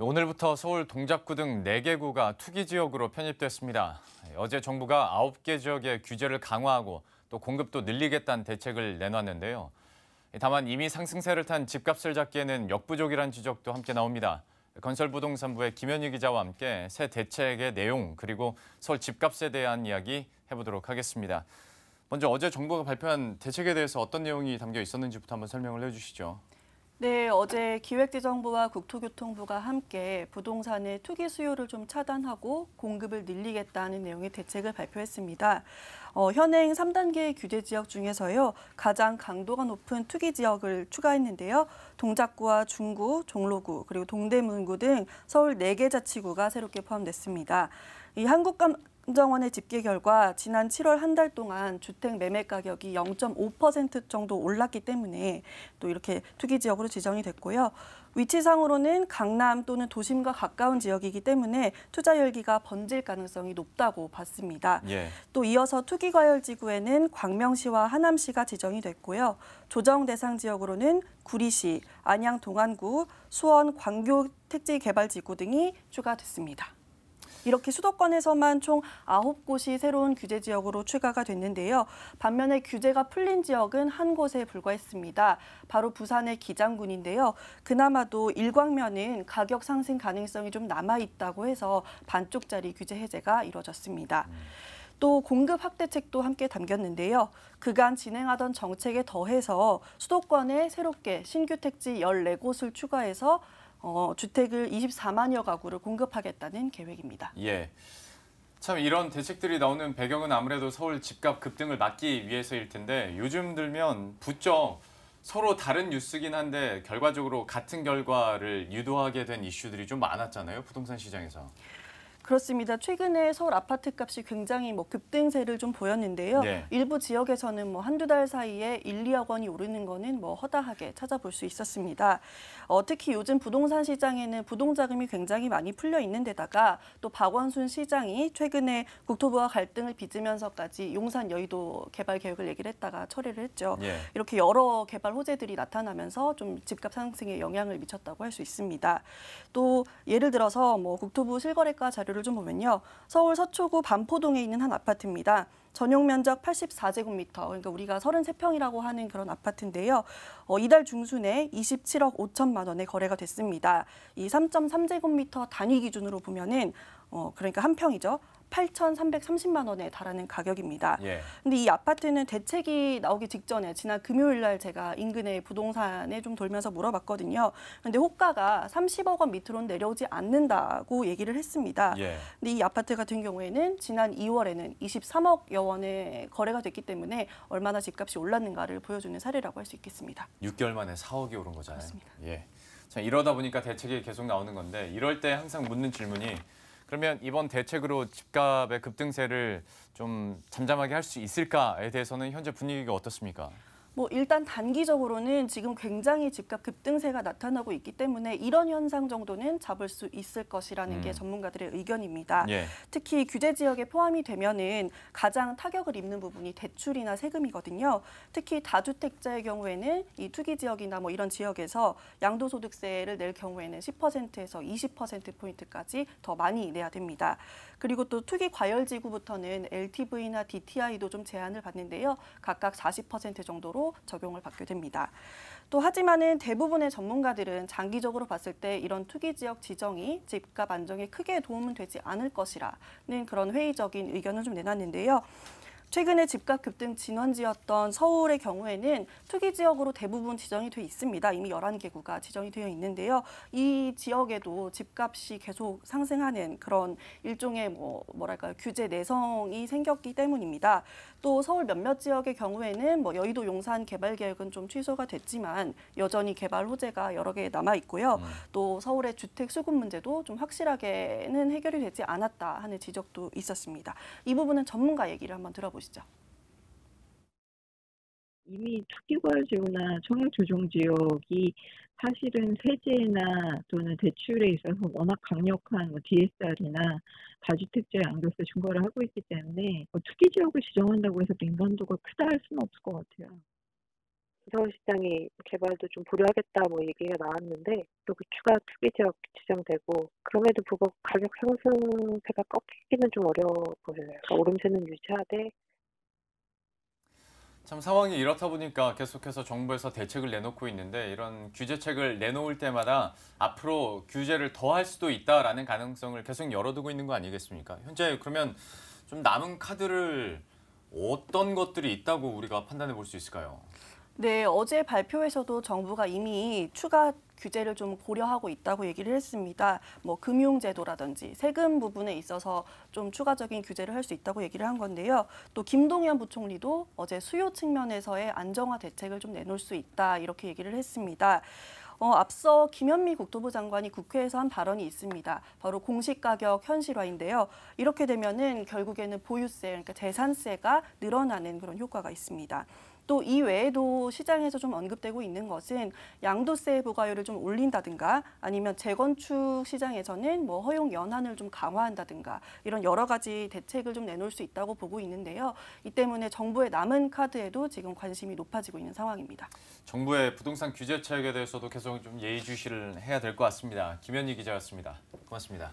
오늘부터 서울 동작구 등 4개 구가 투기 지역으로 편입됐습니다. 어제 정부가 9개 지역의 규제를 강화하고 또 공급도 늘리겠다는 대책을 내놨는데요. 다만 이미 상승세를 탄 집값을 잡기에는 역부족이란 지적도 함께 나옵니다. 건설부동산부의 김현희 기자와 함께 새 대책의 내용 그리고 서울 집값에 대한 이야기 해보도록 하겠습니다. 먼저 어제 정부가 발표한 대책에 대해서 어떤 내용이 담겨 있었는지부터 한번 설명을 해주시죠. 네, 어제 기획재정부와 국토교통부가 함께 부동산의 투기 수요를 좀 차단하고 공급을 늘리겠다는 내용의 대책을 발표했습니다. 현행 3단계 규제 지역 중에서요, 가장 강도가 높은 투기 지역을 추가했는데요. 동작구와 중구, 종로구, 그리고 동대문구 등 서울 4개 자치구가 새롭게 포함됐습니다. 이 한국감정원의 집계 결과 지난 7월 한 달 동안 주택 매매 가격이 0.5% 정도 올랐기 때문에 또 이렇게 투기 지역으로 지정이 됐고요. 위치상으로는 강남 또는 도심과 가까운 지역이기 때문에 투자 열기가 번질 가능성이 높다고 봤습니다. 또 이어서 투기 과열 지구에는 광명시와 하남시가 지정이 됐고요. 조정 대상 지역으로는 구리시, 안양 동안구, 수원 광교 택지 개발 지구 등이 추가됐습니다. 이렇게 수도권에서만 총 9곳이 새로운 규제 지역으로 추가가 됐는데요. 반면에 규제가 풀린 지역은 한 곳에 불과했습니다. 바로 부산의 기장군인데요. 그나마도 일광면은 가격 상승 가능성이 좀 남아있다고 해서 반쪽짜리 규제 해제가 이루어졌습니다. 또 공급 확대책도 함께 담겼는데요. 그간 진행하던 정책에 더해서 수도권에 새롭게 신규 택지 14곳을 추가해서 주택을 24만여 가구를 공급하겠다는 계획입니다. 참 이런 대책들이 나오는 배경은 아무래도 서울 집값 급등을 막기 위해서일 텐데 요즘 들면 부쩍 서로 다른 뉴스긴 한데 결과적으로 같은 결과를 유도하게 된 이슈들이 좀 많았잖아요, 부동산 시장에서. 그렇습니다. 최근에 서울 아파트 값이 굉장히 급등세를 좀 보였는데요. 일부 지역에서는 한두 달 사이에 1, 2억 원이 오르는 거는 허다하게 찾아볼 수 있었습니다. 특히 요즘 부동산 시장에는 부동자금이 굉장히 많이 풀려 있는 데다가 또 박원순 시장이 최근에 국토부와 갈등을 빚으면서까지 용산 여의도 개발 계획을 얘기를 했다가 처리를 했죠. 이렇게 여러 개발 호재들이 나타나면서 좀 집값 상승에 영향을 미쳤다고 할 수 있습니다. 또 예를 들어서 국토부 실거래가 자료를 좀 보면요. 서울 서초구 반포동에 있는 한 아파트입니다. 전용 면적 84제곱미터, 그러니까 우리가 33평이라고 하는 그런 아파트인데요. 이달 중순에 27억 5천만 원에 거래가 됐습니다. 이 3.3제곱미터 단위 기준으로 보면은 그러니까 한 평이죠. 8,330만 원에 달하는 가격입니다. 근데 이 아파트는 대책이 나오기 직전에 지난 금요일 날 제가 인근의 부동산에 좀 돌면서 물어봤거든요. 근데 호가가 30억 원 밑으로는 내려오지 않는다고 얘기를 했습니다. 근데 이 아파트 같은 경우에는 지난 2월에는 23억여 원에 거래가 됐기 때문에 얼마나 집값이 올랐는가를 보여주는 사례라고 할 수 있겠습니다. 6개월 만에 4억이 오른 거잖아요. 그렇습니다. 자, 이러다 보니까 대책이 계속 나오는 건데 이럴 때 항상 묻는 질문이 그러면 이번 대책으로 집값의 급등세를 좀 잠잠하게 할 수 있을까에 대해서는 현재 분위기가 어떻습니까? 일단 단기적으로는 지금 굉장히 집값 급등세가 나타나고 있기 때문에 이런 현상 정도는 잡을 수 있을 것이라는 게 전문가들의 의견입니다. 특히 규제 지역에 포함이 되면은 가장 타격을 입는 부분이 대출이나 세금이거든요. 특히 다주택자의 경우에는 이 투기 지역이나 이런 지역에서 양도소득세를 낼 경우에는 10%에서 20%포인트까지 더 많이 내야 됩니다. 그리고 또 투기 과열 지구부터는 LTV나 DTI도 좀 제한을 받는데요. 각각 40% 정도로 적용을 받게 됩니다. 또 하지만은 대부분의 전문가들은 장기적으로 봤을 때 이런 투기 지역 지정이 집값 안정에 크게 도움은 되지 않을 것이라는 그런 회의적인 의견을 좀 내놨는데요. 최근에 집값 급등 진원지였던 서울의 경우에는 투기 지역으로 대부분 지정이 돼 있습니다. 이미 11개 구가 지정이 되어 있는데요. 이 지역에도 집값이 계속 상승하는 그런 일종의 뭐랄까요, 규제 내성이 생겼기 때문입니다. 또 서울 몇몇 지역의 경우에는 여의도 용산 개발 계획은 좀 취소가 됐지만 여전히 개발 호재가 여러 개 남아 있고요. 또 서울의 주택 수급 문제도 좀 확실하게는 해결이 되지 않았다 하는 지적도 있었습니다. 이 부분은 전문가 얘기를 한번 들어보시죠. 이미 투기과열지구나 청약조정지역이 사실은 세제나 또는 대출에 있어서 워낙 강력한 DSR이나 다주택자 양도세 중과를 하고 있기 때문에 투기지역을 지정한다고 해서 민감도가 크다 할 수는 없을 것 같아요. 서울시장이 개발도 좀 고려하겠다 뭐 얘기가 나왔는데 또 그 추가 투기 지역 지정되고 그럼에도 불구하고 가격 상승세가 꺾이기는 좀 어려워 보여요. 그러니까 오름세는 유지하되 참 상황이 이렇다 보니까 계속해서 정부에서 대책을 내놓고 있는데 이런 규제책을 내놓을 때마다 앞으로 규제를 더 할 수도 있다라는 가능성을 계속 열어두고 있는 거 아니겠습니까? 현재 그러면 좀 남은 카드를 어떤 것들이 있다고 우리가 판단해 볼 수 있을까요? 네, 어제 발표에서도 정부가 이미 추가 규제를 좀 고려하고 있다고 얘기를 했습니다. 뭐 금융제도라든지 세금 부분에 있어서 좀 추가적인 규제를 할 수 있다고 얘기를 한 건데요. 또 김동연 부총리도 어제 수요 측면에서의 안정화 대책을 좀 내놓을 수 있다 이렇게 얘기를 했습니다. 앞서 김현미 국토부 장관이 국회에서 한 발언이 있습니다. 바로 공시가격 현실화인데요. 이렇게 되면은 결국에는 보유세, 그러니까 재산세가 늘어나는 그런 효과가 있습니다. 또 이 외에도 시장에서 좀 언급되고 있는 것은 양도세 부과율을 좀 올린다든가 아니면 재건축 시장에서는 뭐 허용 연한을 좀 강화한다든가 이런 여러 가지 대책을 좀 내놓을 수 있다고 보고 있는데요. 이 때문에 정부의 남은 카드에도 지금 관심이 높아지고 있는 상황입니다. 정부의 부동산 규제책에 대해서도 계속 좀 예의주시를 해야 될 것 같습니다. 김현희 기자였습니다. 고맙습니다.